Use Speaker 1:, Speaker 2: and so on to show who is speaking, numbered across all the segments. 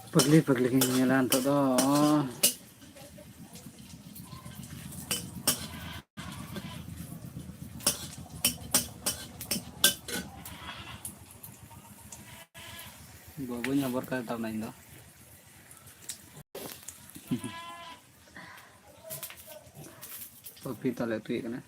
Speaker 1: Pagli pagli nyelan to do. Babu nyabor ka tao na indo. Papi tale tu ikana.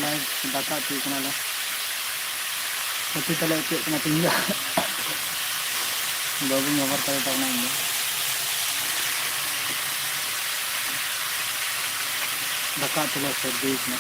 Speaker 1: Lai daka tu ikana la. Papi tale tu ikana tinggal. Babu nyabor ka tao na indo. Daka tu la serdi ikana.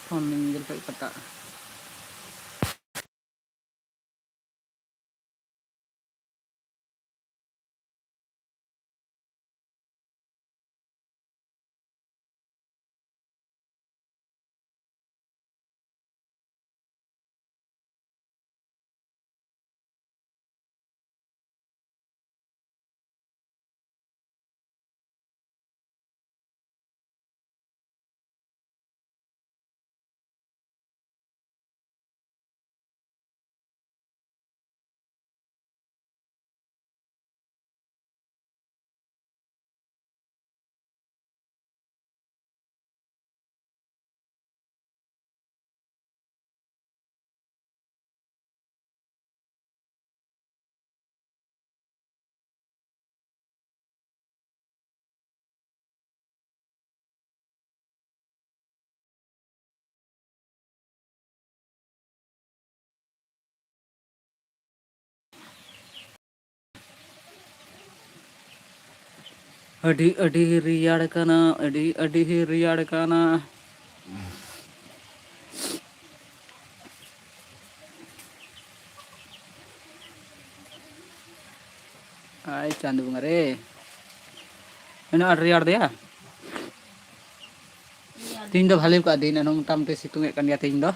Speaker 1: Phone minggir kai pata. Adi adi riyad kana adi riyad kana. Ay chandu ngare. Ina riyad ya. तीन दो भाले का दिन एनो मोटामुटी सितुंग eight कान गया तीन दो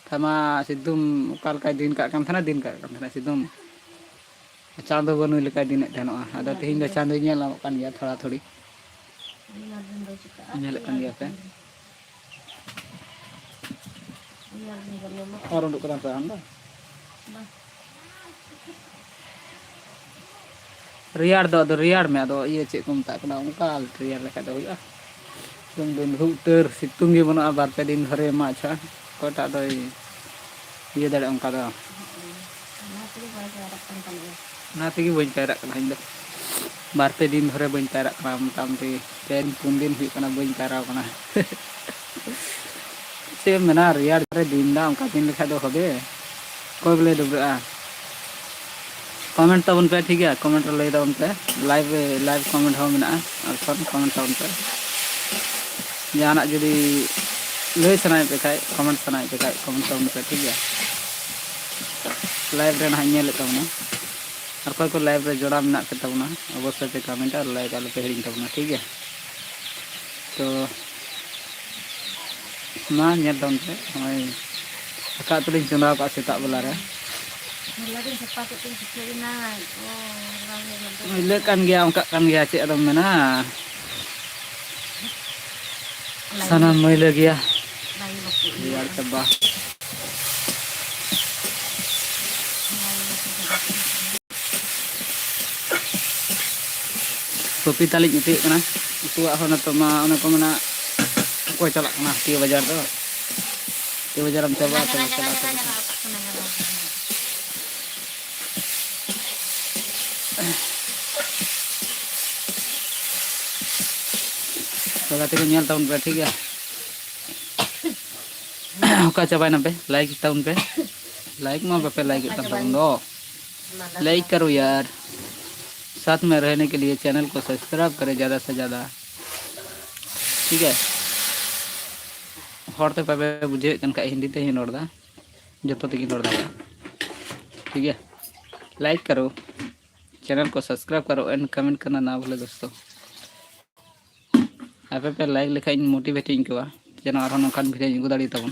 Speaker 1: थामा सितुंग काल का दिन का कान थाना दिन का कान थाना सितुंग चांदो बनु लेका दिन एट थानो आदा तीन दो चांदो नेल कान गया थोड़ा थोड़ी नेल कान गया पे और उडुक करा पे हम रियार दो रियार में दो ये चेक को मता कना उनका रियार लेका दो हुआ तुम दिन हुतर सितुंग गे बनु बार पे दिन धरे माछा कोटा दो ये दाड़े उनका दो नाते की बइन पैरा कना इन दो बार पे दिन धरे बइन पैरा कना मोटामुटी पेन पुन दिन हुई कना बइन पैरा कना से मेना रियार धरे दिन दा उनका दिन लेखा दो हबे कोई बोले दुबरा कमेंट तबन पे ठीक है कमेंट लई तबन पे लाइव कमेंट हो मेना और सब कमेंट तबन पे जाना जुदी लई सनाय पे खाय कमेंट सनाय पे खाय कमेंट तबन पे ठीक है लाइव रे ना नेल तबना और कोई को लाइव रे जोड़ा मेना के तबना अवश्य पे कमेंट और लाइक आलो पे हिडिंग तबना ठीक है तो मा नेल तबन पे हमें का तुलिन चंदा का सेता बेला रे ले kan gया उनका kan gया चे अदम में ना सना मैले गया यार तबा कोपी ताली इते कना उतुआ होना तो मा ओना को मना को चला कना ती बाजार दो ती बाजार हम चबा चला तो गाते को नेल टाउन पे ठीक है का चबाय ना पे लाइक टाउन पे लाइक मा पे लाइक टाउन दो लाइक करो यार साथ में रहने के लिए चैनल को सब्सक्राइब करें ज़्यादा से ज़्यादा ठीक है हॉट पे बुझे का हिंदी ते ही नोड़दा जो तो तक नोड़दा ठीक है लाइक करो चैनल को सब्सक्राइब करो एंड कमेंट करना ना भूले दोस्तों आप पे लाइक लिखा मोटिवेटिंग को जेना और नौकान वीडियो इगू दाड़ी तबन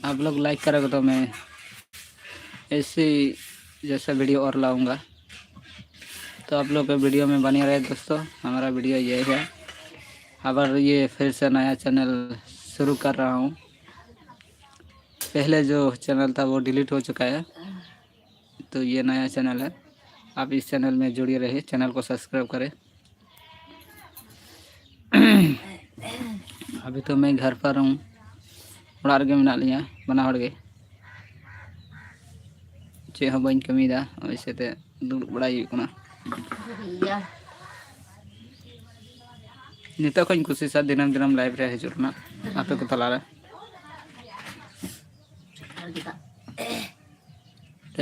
Speaker 1: आप लोग लाइक करोगे तो मैं ऐसे जैसा वीडियो और लाऊंगा तो आप लोग के वीडियो में बने रहे दोस्तों हमारा वीडियो ये है अगर ये फिर से नया चैनल शुरू कर रहा हूँ पहले जो चैनल था वो डिलीट हो चुका है तो ये नया चैनल है आप इस चैनल में जुड़े रहिए चैनल को सब्सक्राइब करें अभी तो मैं घर पर हूँ उड़ा गे मेना लिया बना हड़गे चे हो बन कमीदा वैसे ते दुड़ बड़ा कना नित को कुछ दिनम दिनम लाइव रे हजना आपे को तला रे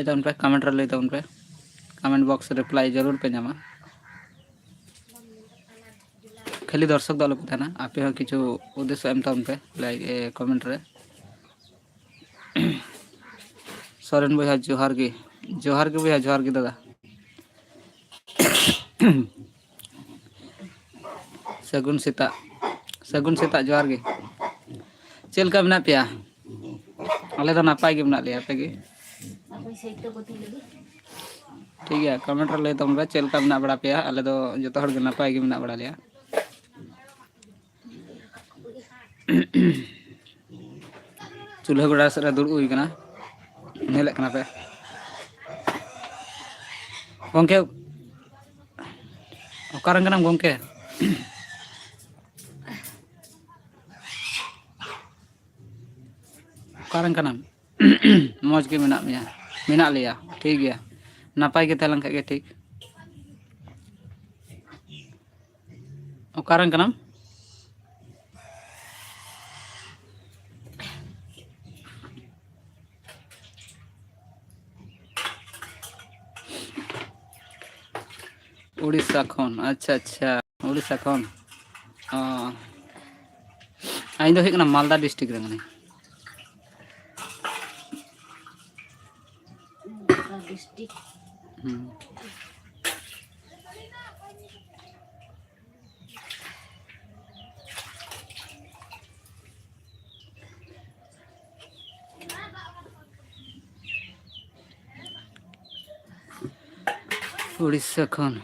Speaker 1: तो उन पे कमेंट रे ले तो उन पे कमेंट बॉक्स रिप्लाई जरूर पे जामा खाली दर्शक दल पे थाना आपे हो किछु उद्देश्य एम तन पे लाइक कमेंट रे सरेन भैया जोहार के भैया जोहार के दादा सगुन सेता जोहार के चल का बना पिया अले तो नापाय के बना लिया पे ठीक है कमेंट रे ले तो हम चल का बना बड़ा पिया अले तो जतो हर के नापाय के बना बड़ा लिया चूल्हा बड़ा सरा दुड़ हुई कना नेले कना पे गोंके ओकारन कना गोंके ओकारन कना मौज के मेना लिया ठीक गया नापाय के तलन के ठीक ओकारन कना उड़ीसा खन अच्छा उड़ीसा खन इन दो हेकना मालदा डिस्ट्रिक्ट रे माने डिस्ट्रिक्ट उड़ीसा खन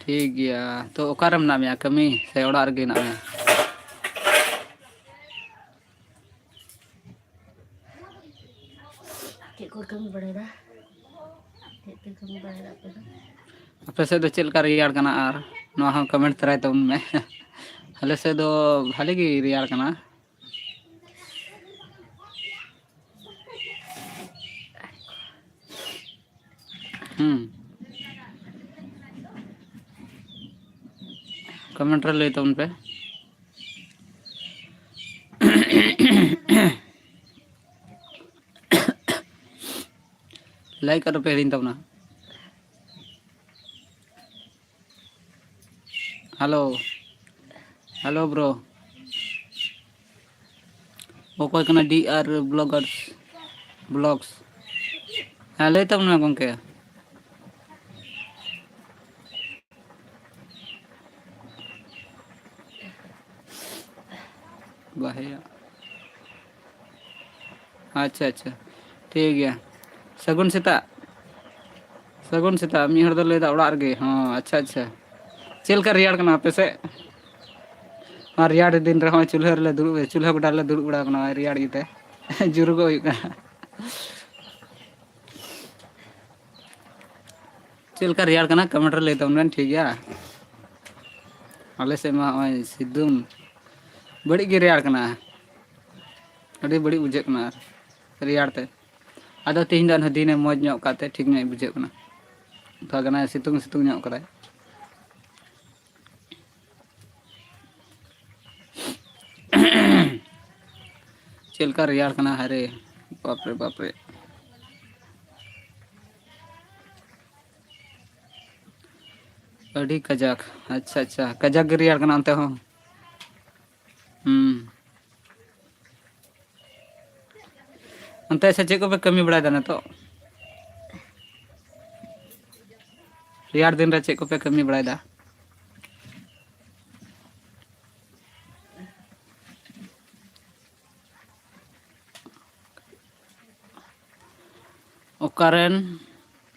Speaker 1: ठीक गया तो ओकारम ना में कमी से ओड़ा रगे ना में
Speaker 2: चेक को कमी बढ़ेगा चेक को कमी बढ़ेगा
Speaker 1: अपने से तो चल कर रियार कना आर नवा हम कमेंट तराय तो उनमें हले से दो भाले की रियार कना कमेंट ले तो उन पे लाइक करो पे तब ना हेलो हेलो ब्रो ओको कना डीआर ब्लॉगर्स ब्लॉग्स हाँ ले तब ना गंके बाहेया अच्छा अच्छा ठीक गया सगुन सेता मी हर दो लेदा उड़ा रगे हाँ अच्छा अच्छा चल कर रियाड़ कना पे से और रियाड़ दिन रहो चूल्हा रे दुड़ चूल्हा गोटा ले दुड़ बड़ा कना रियाड़ गीते जुरुगो हुई चल कर रियाड़ कना कमेंट ले तो उनन ठीक गया आले से मा सिद्धुम बड़ी गे रियाड़ कना अड़ी बड़ी बुझे कना रियाड़ ते आदो तीन दिन दिन मौज ᱧᱚᱜ काते ठीक ᱧᱚᱜ बुझे कना तो गना सितुंग सितुंग ᱧᱚᱜ कदाय चल कर रियाड़ कना हरे बाप रे अड़ी कजाक अच्छा अच्छा कजाक गे रियाड़ कना अंते हो अंते से चेक पे कमी बड़ा दाना तो रियाड़ दिन रे चेक पे कमी बड़ा दा ओकारेन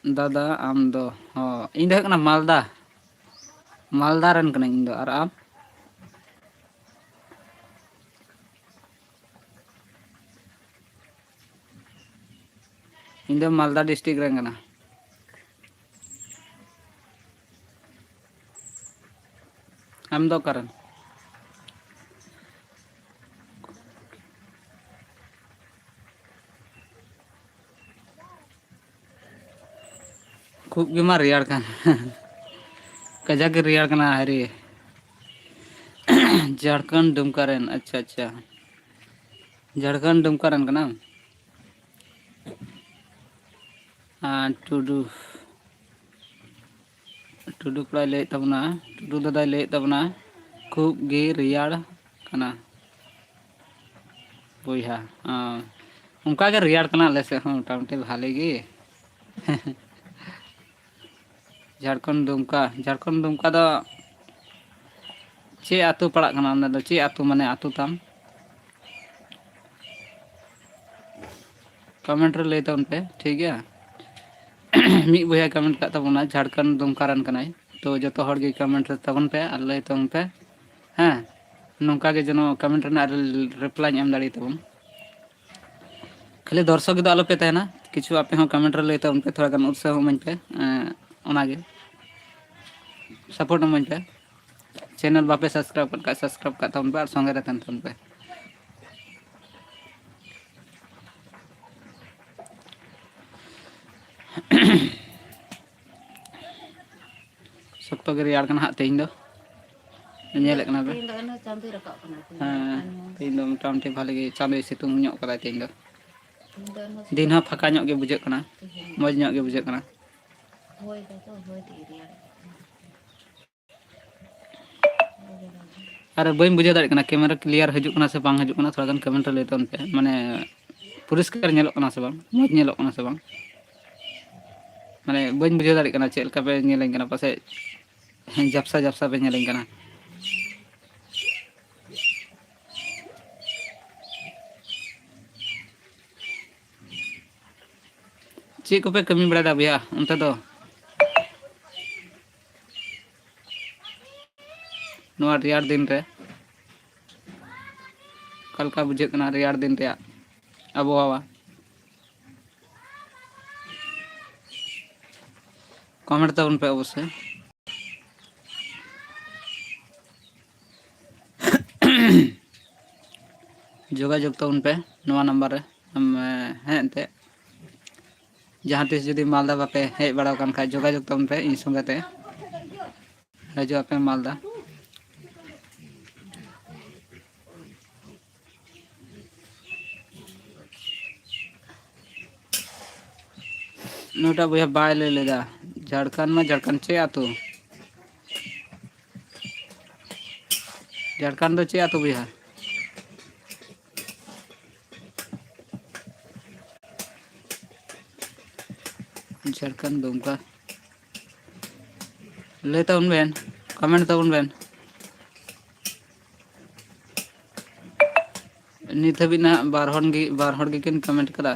Speaker 1: दादा आम दो हो इन दे कना मालदा रन कना इन दो और आम इन दो मालदा डिस्ट्रिक्ट रन कना आम दो कारण खूब गिमा रियाड़ कान कजाक गे रियाड़ कना हरे झारखंड दुमकारेन अच्छा अच्छा झारखंड दुमकारेन कना टुडू टुडू कड़ा ले तबना टुडू दादा ले तबना खूब गे रियाड़ कना बुया उनका के रियाड़ कना ले से हूं मोटामुटी भाले गे झारखंड दुमका दो चे आतु पड़ा कना ना दो चे आतु माने आतु ताम कमेंट रे ले तबन पे ठीक गया मी बुया कमेंट का तबना झारखंड दुमकारन कनाय तो जतो हर गे कमेंट रे तबन पे और ले तबन पे हां नोंका गे जनो कमेंट रे रिप्लाई एम दाड़ी तबन खाली दर्शक दो आलो पे तहना किछु आपे हो कमेंट रे ले तबन पे थोड़ा गन उत्साह मन पे ओनागे सपोर्ट मन पे चैनल बापे सब्सक्राइब का तबन पे और संगे रे तन पे सख्तो गे रियाड़ कना तेज दो नेले कना बे
Speaker 2: चांदो रकाब कना
Speaker 1: हां तेज दो मोटामुटी भाले गे चांदो सितुंग ᱧᱚᱜ कदा तेज दो दिन हा फाका ᱧᱚᱜ गे बुझे कना मौज ᱧᱚᱜ गे बुझे कना
Speaker 2: होय तो होय ती रियाड़
Speaker 1: अरे बई बुझे दाड़ कना कैमरा क्लियर हजू कना से बांग हजू कना थोड़ा गन कमेंट ले तो पे माने पुरस्कार नेलो कना से बांग मौज नेलो कना से बांग माने बई बुझे दाड़ कना चेल का पे नेलें कना पासे जपसा पे नेलें कना चेक को पे कमी बड़ा दा भैया उनते दो नोआ रियार दिन रे कल का बुझे कना रियार दिन रे आबहावा कमेंट तबन पे अवश्य जोगाजोग तबन पे नोआ नंबर रे हैं एंते जहाँ तीस जुदी मालदा बापे हेज बड़ा कान खा जोगाजोग तबन पे इन संगे ते हजो पे मालदा नोटा भैया बाय ले लेदा झारखंड में झारखंड चे आतु झारखंड दो चे आतु भैया झारखंड दुमका ले तबन बेन कमेंट तबन बेन नित हबी ना बार हर गे किन कमेंट करा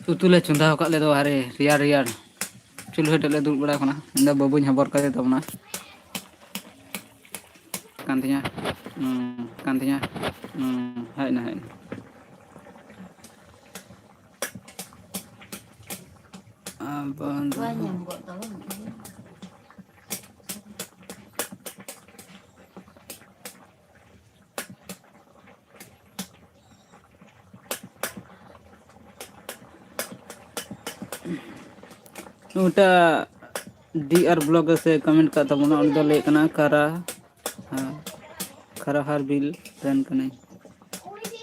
Speaker 1: उतुले चुंदा का ले दो अरे रियार रियार चुल्हे टले दुल बड़ा कना इंदा बाबूñ हबर का तबना कांतिया हाय ना
Speaker 2: Qua nhầm gọi tao là
Speaker 1: नोटा डीआर ब्लॉग से कमेंट का तबना उन दो ले कना करा करा हर बिल रन कने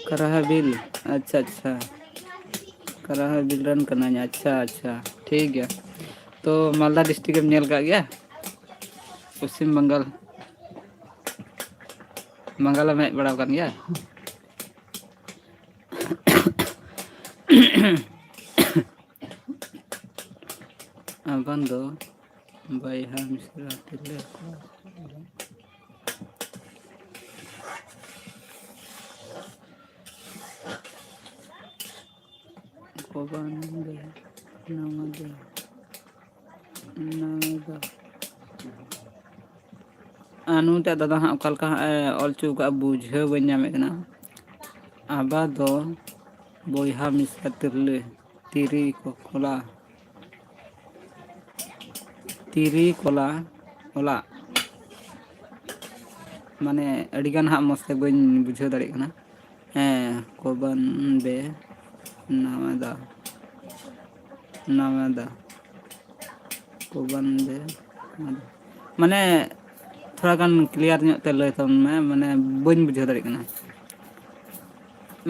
Speaker 1: करा हर बिल अच्छा अच्छा करा हर बिल रन करना अच्छा अच्छा ठीक है तो मालदा डिस्ट्रिक्ट में नेल का गया पश्चिम बंगाल बंगाल में बड़ा कर गया अपन दो भाई हम सिरातिले कोबान दे नमदे नमदा अनुटा दादा हाँ कल का ऑलचू का बुझे बन्या में ना आबा दो बोयहा मिसा तिरले तिरी को कोला ओला माने अडिगान हाँ मस्ते बन बुझे दाड़े कना कोबान बे नमदा कोबान बे माने थोड़ा गान क्लियर न्योते लय तबन में माने बन बुझे दाड़े कना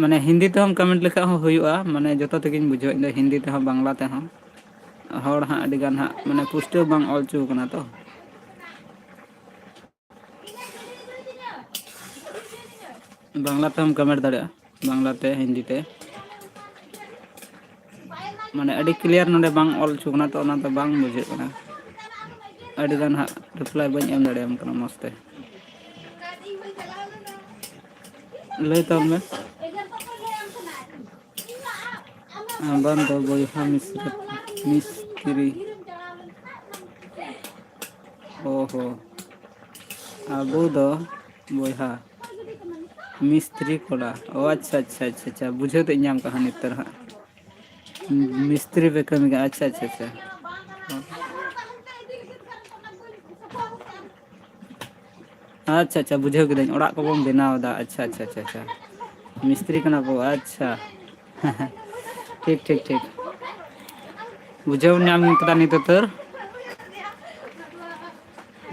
Speaker 1: माने हिंदी ते हम कमेंट लेखा हो हुयुआ माने जतो तेगिन बुझो इन हिंदी ते हम बांग्ला ते हम हर हाँ अडिगान हाँ माने पुष्टो बांग ऑलचू कना तो बांग्ला ते हम कमेंट दाड़े बांग्ला ते हिंदी ते माने अडी क्लियर नोडे बांग ऑलचू कना तो ओना तो बांग बुझे कना अडिगान हाँ रिप्लाई बन एम दाड़े हम कना मस्ते लय तब में बंद बोयहा मिस्त्री ओहो आबू दो बोयहा मिस्त्री कोड़ा ओ अच्छा अच्छा अच्छा अच्छा बुझे तो इनाम कहानी तरह मिस्त्री पे कमी का अच्छा अच्छा अच्छा अच्छा अच्छा बुझे के दिन ओड़ा को बम बनाव दा अच्छा अच्छा अच्छा अच्छा मिस्त्री कना को अच्छा ठीक ठीक ठीक बुझे नाम कदा नित तर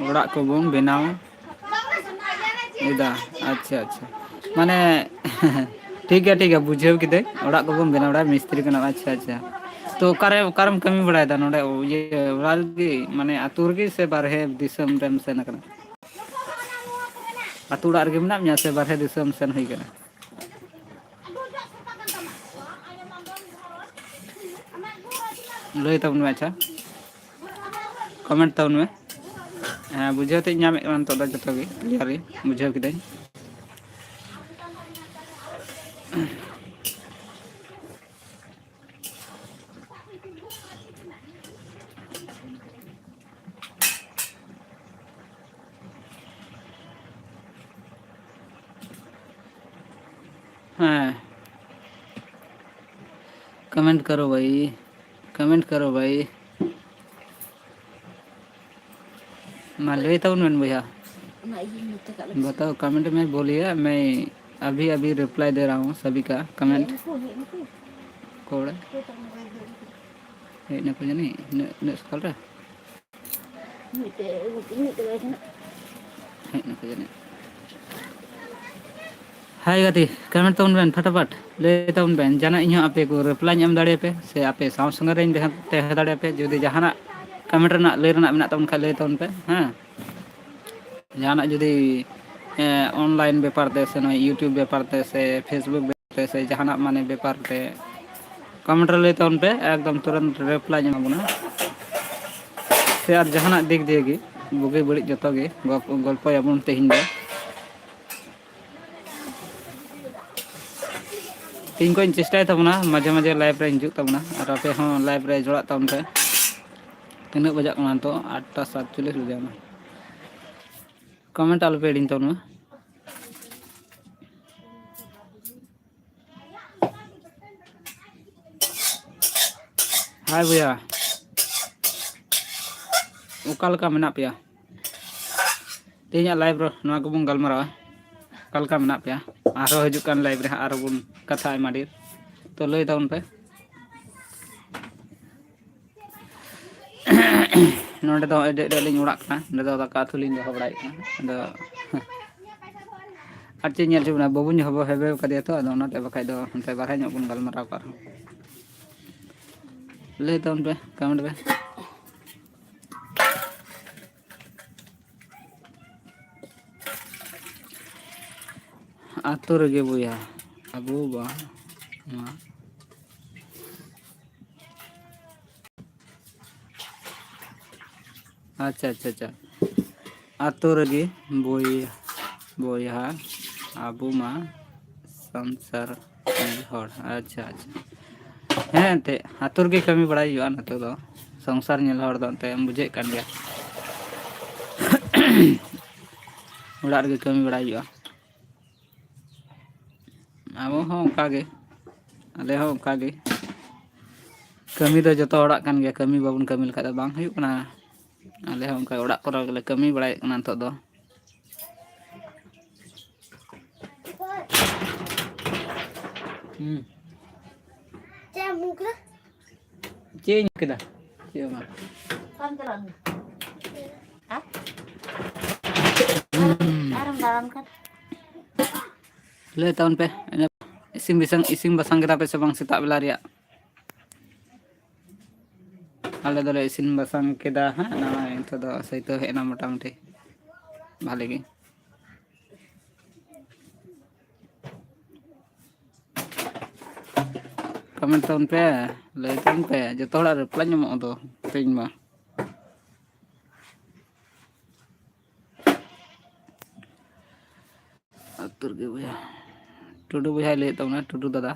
Speaker 1: ओड़ा को बम बनाव इदा अच्छा अच्छा माने ठीक है बुझे के दे ओड़ा को बम बनाव मिस्त्री कना अच्छा अच्छा तो कारम कमी बड़ा दा नोडे ये वालगी माने आतुरगी से बारहे दिसम रेम से नकना आतु ओड़ा रगे मना मिया से बारहे दिसम सेन होई गना लय तबन में अच्छा कमेंट तबन में हाँ बुझे तो नाम तो जतो गे क्लियर बुझे के हाँ कमेंट करो भाई, कमेंट करो भाई। मान ले तो उन भैया
Speaker 2: ना ये मत कर
Speaker 1: बताओ कमेंट में बोलिए, मैं अभी अभी रिप्लाई दे रहा हूँ सभी का कमेंट।
Speaker 2: इनको
Speaker 1: कोड़ा
Speaker 2: तो मोबाइल दे
Speaker 1: हेज ना को जानी न सकल रे
Speaker 2: मिटे गए ना
Speaker 1: हेज ना को जानी। हाय गति कमेंट तौन बेन फटाफट ले तौन बेन जाना इन आपे को रिप्लाई एम दाड़े पे से आपे साव संगे रेन तह दाड़े पे जुदी जहाना कमेंट रना ले रना मेना तौन खा ले तौन पे हां जहाना जुदी ऑनलाइन व्यापार ते से यूट्यूब व्यापार ते से फेसबुक ते से जहाना माने व्यापार ते कमेंट ले तौन पे एकदम तुरंत रिप्लाई एम बना से और जहाना दिख देगी बुगे बड़ी जतो गे गल्प याबन तेहिन दे इन को चेष्टा तबना माजे माजे लाइव रे हिजू तबना और आपे हों लाइव रे जोड़ा तबन पे तीन बजा तो 8:47 बजे कमेंट आलो पे हिडिन तबना। हाय भैया उकाल का मेना पे तेज लाइव रो नवा को बुन गलमरा कल का मेना पे आरो हजू कान लाइव रे आरो बुन कथा आयमा ढेर तो लय तबन पे नोडे दो एडे लिंग उड़ाक ना नोडे दो दाका उतु लिंग दोहो बड़ाय ना दो आर चे नेल जुना बबुन हबो हेबे कदे तो अदो नोटे बखाय दो हनते बारहाय ᱧᱚᱜ बुन गलमरा का लय तबन पे कमेंट पे आतो रगे बुया अबू बा मा अच्छा अच्छा अच्छा आतो रगे बोया बोया अबू मा संसार हर अच्छा अच्छा हें ते आतुर के कमी बड़ाई हुआ ना तो संसार नेल हर दो ते बुझे कान गया उड़ार के कमी बड़ाई हुआ अब हो उनका गे अले हो उनका गे कमी दो जतो ओड़ा कान गया कमी बाबुन कमी लखा दो बांग हुयु कना अले हो उनका ओड़ा कोरा गेले कमी बड़ाई कना तो दो
Speaker 2: क्या मुकला
Speaker 1: चेंज केदा चे मा
Speaker 2: काम करा हां आराम दाराम कर
Speaker 1: ले टाउन पे इसिंग बसंग केदा पे से बांग सेता बेला रिया आले दले इसिन बसंग केदा हां ना तो दो सहित हेना मोटा मोटी भाले गे कमेंट टाउन पे ले टाउन पे जतो हड़ा रिप्लाई ᱧᱟᱢᱚᱜ दो तेज मा आतुर गे भैया टुडू भैया ले तबना टुडू दादा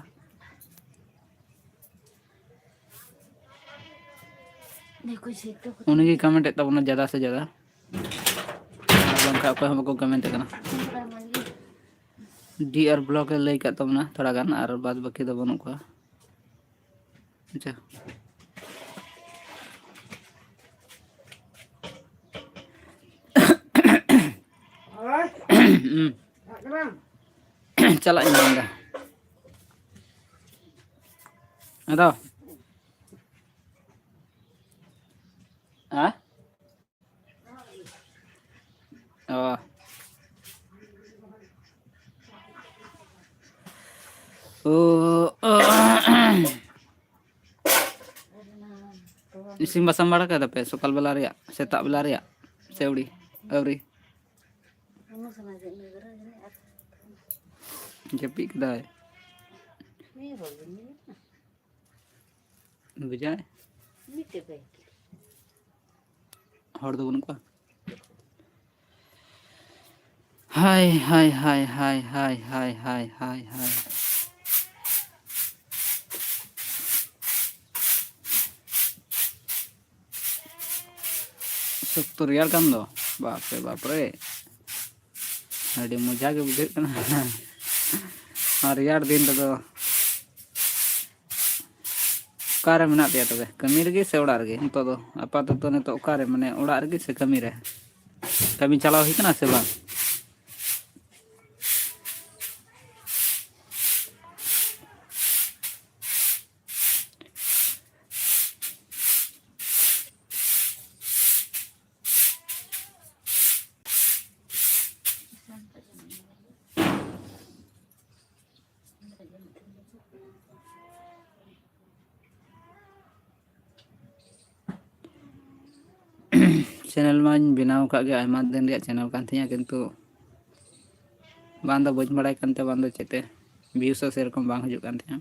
Speaker 2: देखो से तो
Speaker 1: उन्हीं की कमेंट तबना ज्यादा से ज्यादा बंका को हमको कमेंट करना डी आर ब्लॉग ले का तबना थोड़ा गान और बाद बाकी दो बनु को अच्छा चला इंदा अदा हाँ ओ इसिंग बसंग बड़ा का पे सकाल बेला रे सेता बेला रे सेवड़ी अवरी जपी कदा बुझाए हर दो को हाय हाय हाय हाय हाय हाय हाय हाय हाय सत्तर रियाल कम दो बाप रे अड़ी मजा के बुझे और रियाल दिन तो कारे मना पे तबे कमी रगे से ओड़ा रगे नितो दो आपातत नितो कारे माने ओड़ा रगे से कमी रे कमी चलाव ही कना से बा चैनल माñ बनाव का गे आयमा दिन रे चैनल कान थिया किंतु बांदा बज बड़ाय कानते बांदा चेते व्यूज से रकम बांग हजु कान थिया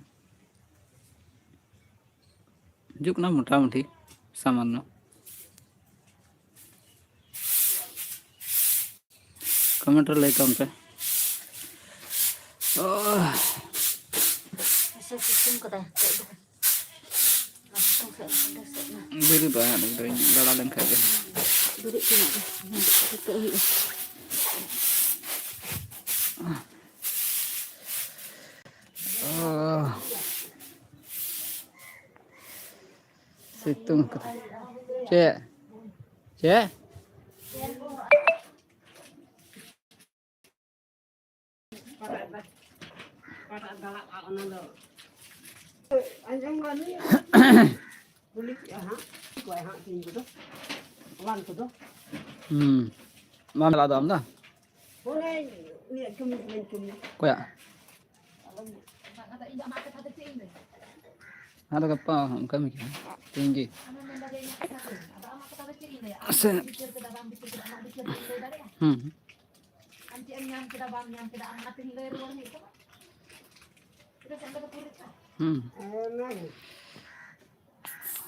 Speaker 1: हजु कना मोटा मोटी सामान्य कमेंट रे कम पे
Speaker 2: Saya sistem kata. Langsung saya ada sana.
Speaker 1: बिरी बा dari lala len ka ge
Speaker 2: Duduk sini. Kita ini.
Speaker 1: situng ka cek cek Mam la dom dah. Koya. Ada apa kami tinggi. Asen.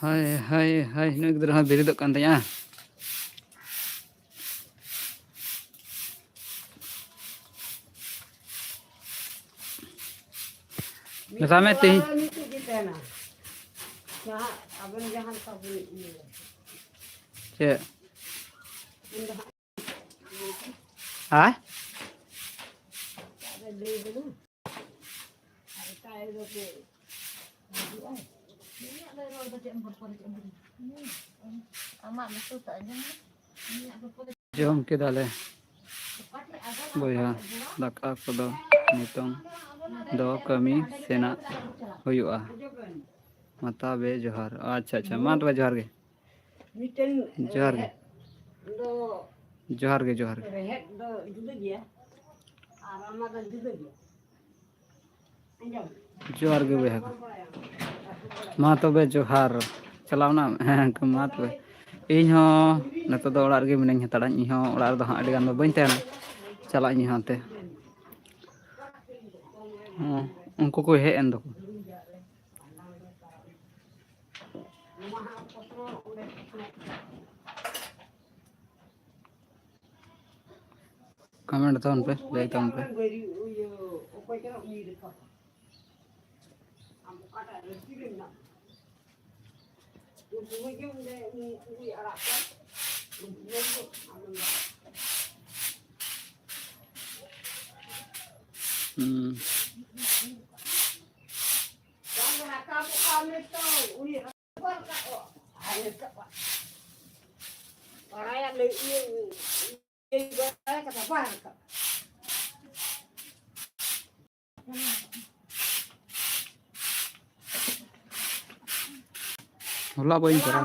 Speaker 1: Hai nu gidra beri dok kan tanya. Nasame teh. Cek. Ah? Jom kita le. Boya daka kodo nitong do kami sena huyu'a. Mata be johar. अच्छा मान बे johar ge. Johar ge. Johar ge. Johar ge boya. मा तबे जोहार चलावना मा तबे इन हो नतो दो ओड़ा रे मिनाኝ हताड़ा इन हो ओड़ा रे दो हां अडी गान दो बइन तहना चला इन हाते उनको को हे एन दो कमेंट तो उन पे लाइक तो उन पे होला बइन करा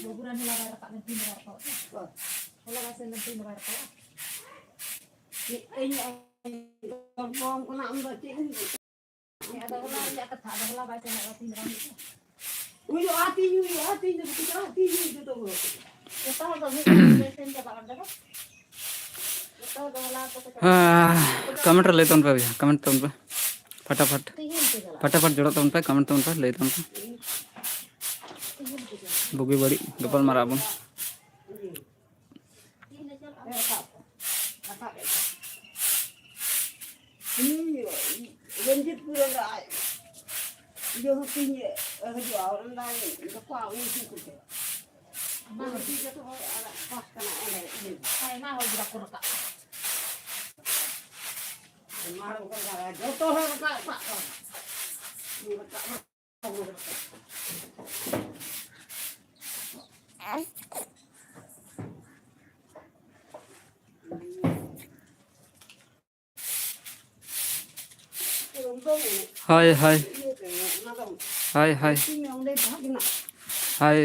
Speaker 2: Buburan nila para ka ng tinular ko. Wala kasi ng tinular ko. Ini ngomong ko na ang bati. Ni ada wala ya ka thada wala ba sa na tinular ko. Uy ati ni kita ati ni dito ko. Ito ho ni present ka ba anda ko? Ito wala ko
Speaker 1: comment लेता हूँ भैया comment तो उन पे फटाफट फटाफट जोड़ता हूँ पे कमेंट तो उन पे लेता हूँ बुगी बड़ी गपल मारा बन
Speaker 2: Lanjut pura dah. Dia hatinya kerja orang lain. Lepas awak ni kita. Mana dia tu ada pas kena ada ini. Saya mah harus berlaku tak. Marah bukan cara. Jodoh orang tak pak. Ni tak.
Speaker 1: हाय हाय हाय हाय हाय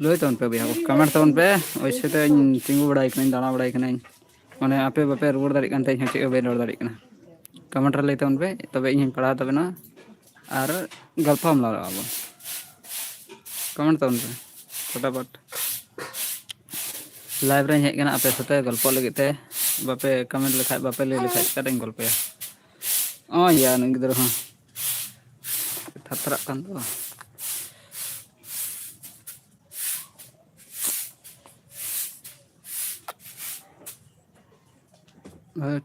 Speaker 1: लोई तो उन पे भैया comment तो उन पे वैसे तो तिंगू बड़ाई करें दाना बड़ाई करें मैंने आपे बापे रुड़ दाड़ी करते हैं चेक बे रुड़ दाड़ी करना कमेंट लेते उन पे तबे इन पढ़ा तबे ना और गल्पा हम लगा अब कमेंट तो उन पे फटाफट लाइव रे हेज आपे साथे गल्प लगे बापे कमेंट लिखा बापे ले लिखा करें गल्पया ओ या गिद्र हाँ थरथरा कान तो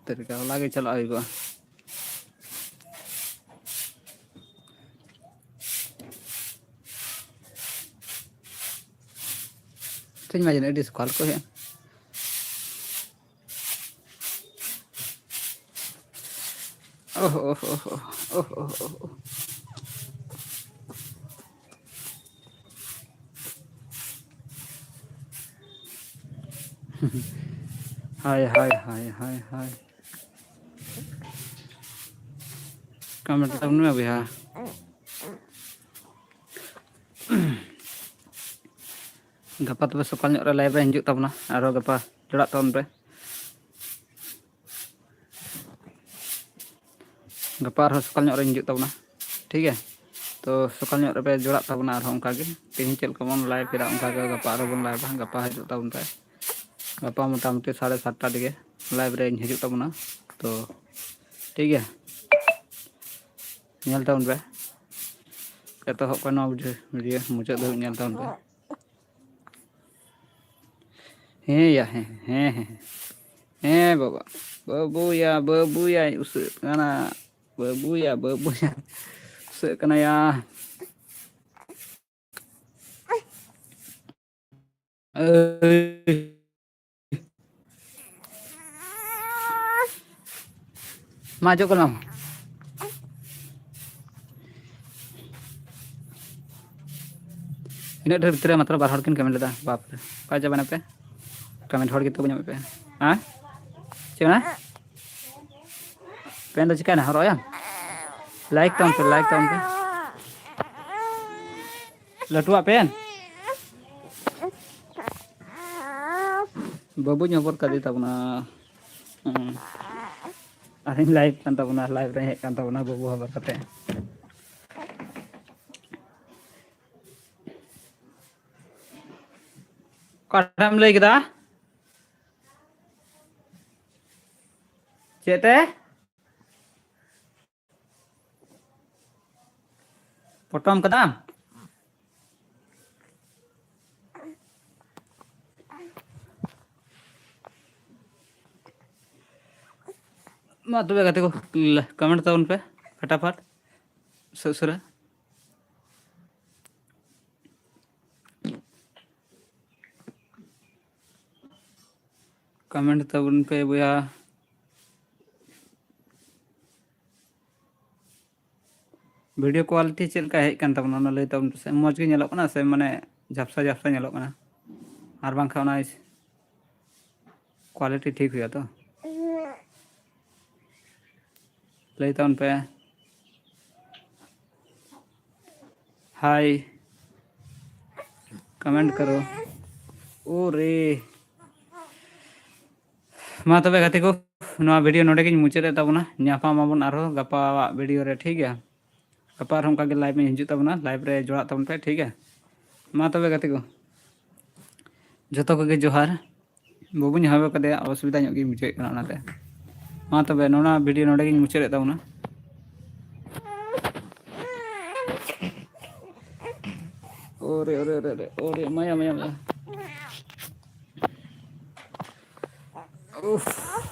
Speaker 1: तरीका लागे चला आएगा Think imagine it is called here. Oh. Hi. Comment down में भैया गपा तब सकाल रे लाइव रे हिजुग तबना आरो गपा जोड़ा तबन पे गपा आरो सकाल रे हिजुग तबना ठीक है तो सकाल रे पे जोड़ा तबना आरो उनका के तीन चल को मन लाइव पेरा उनका के गपा आरो बन लाइव गपा हिजुग तबन पे गपा मोटामुटी 7:30 दिगे लाइव रे हिजुग तबना तो ठीक है nyal tahun pe kata hok kana video muncul dulu nyal tahun pe babu ya usut kana babu ya usut kana ya maju ke lam इन ढेर भितर मात्र बार हर किन कमेंट लेदा बाप रे का जबाना पे कमेंट हर कितो बने पे हां चेना पेन तो चिकन हरो या लाइक तो पे लटुआ पेन बाबू ᱧᱚᱵᱚᱨ ᱠᱟᱫᱤ ᱛᱟᱵᱚᱱᱟ ᱟᱨᱤᱧ ᱞᱟইভ ᱠᱟᱱ ᱛᱟᱵᱚᱱᱟ ᱞᱟइव ᱨᱮ ᱦᱮᱡ ᱠᱟᱱ ᱛᱟᱵᱚᱱᱟ ᱵᱟᱵᱩ ᱦᱚᱵᱚᱨ ᱠᱟᱛᱮ काटम ले गदा चेते पटम कदम मा तो गते को कमेंट तो उन पे फटाफट सुसुरा कमेंट तब उन पे भैया वीडियो क्वालिटी चेक का हेज कान तबना ना लई तब से मौज गे नेलो कना से माने झपसा नेलो कना आर बांखा क्वालिटी ठीक हुआ तो लई ताउन पे हाय कमेंट करो ओ रे मा तबे गाते को नवा वीडियो नोडे गिन मुचादे ताबोना ᱧᱟᱯᱟᱢᱟᱵᱚᱱ ᱟᱨᱦᱚᱸ ᱜᱟᱯᱟ वीडियो रे ठीक है गपा आरहᱚᱸ ᱚᱱᱠᱟ ᱜᱮ लाइव में हिजू ताबोना लाइव रे जोड़ा ताबोन पे ठीक है मा तबे गाते को जतो को गे जोहार बाबुኝ हवे कदे असुविधा ᱧᱚᱜ ᱜᱮ बुझे कना ओनाते मा तबे नोना वीडियो नोडे गिन मुचादे ताबोना ओरे ओरे ओरे ओरे माया माया उफ